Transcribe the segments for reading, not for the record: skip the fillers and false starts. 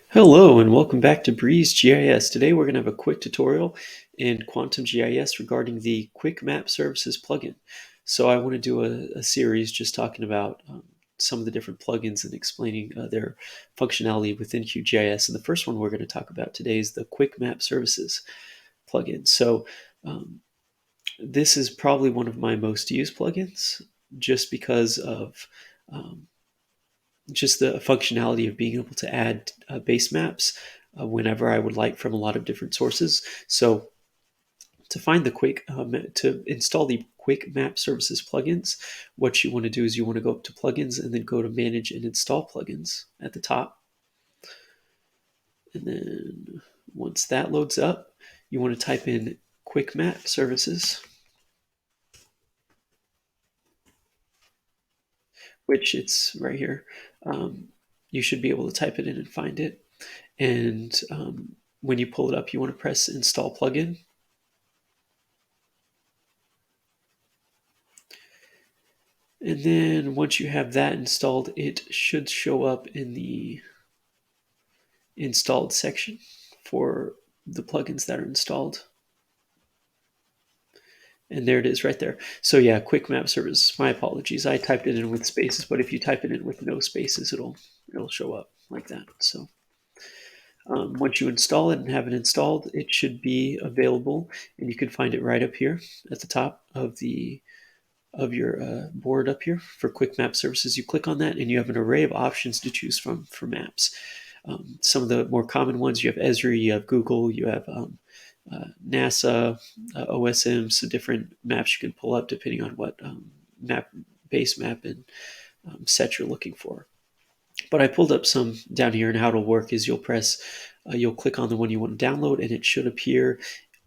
Hello and welcome back to Breeze GIS. Today we're going to have a quick tutorial in Quantum GIS regarding the Quick Map Services plugin. So I want to do a series just talking about some of the different plugins and explaining their functionality within QGIS. And the first one we're going to talk about today is the Quick Map Services plugin. So um, this is probably one of my most used plugins just because of um, just the functionality of being able to add base maps whenever I would like from a lot of different sources. So to find the to install the Quick Map Services plugins, what you want to do is you want to go up to plugins and then go to manage and install plugins at the top. And then once that loads up, you want to type in Quick Map Services, which it's right here. You should be able to type it in and find it. And when you pull it up, you want to press install plugin. And then once you have that installed, it should show up in the installed section for the plugins that are installed. And there it is right there. So yeah, Quick Map Service. My apologies. I typed it in with spaces, but if you type it in with no spaces, it'll show up like that. So once you install it and have it installed, it should be available, and you can find it right up here at the top of your board up here for Quick Map Services. You click on that, and you have an array of options to choose from for maps. Some of the more common ones, you have Esri, you have Google, you have NASA, OSM, so different maps you can pull up depending on what base map and set you're looking for. But I pulled up some down here, and how it'll work is you'll click on the one you want to download, and it should appear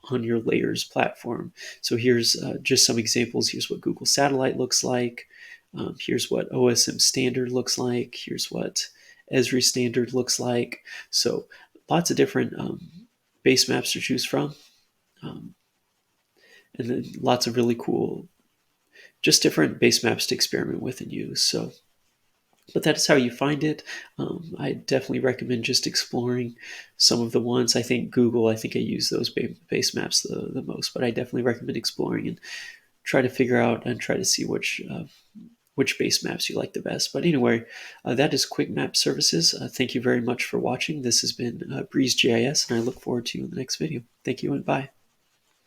on your layers platform. So here's just some examples. Here's what Google Satellite looks like. Here's what OSM Standard looks like. Here's what Esri Standard looks like. So lots of different base maps to choose from. And then lots of really cool, just different base maps to experiment with and use. So but that's how you find it. I definitely recommend just exploring some of the ones. I think Google, I think I use those base maps the most, but I definitely recommend exploring and try to figure out and try to see which base maps you like the best. But anyway, that is Quick Map Services. Thank you very much for watching. This has been Breeze GIS, and I look forward to you in the next video. Thank you and bye.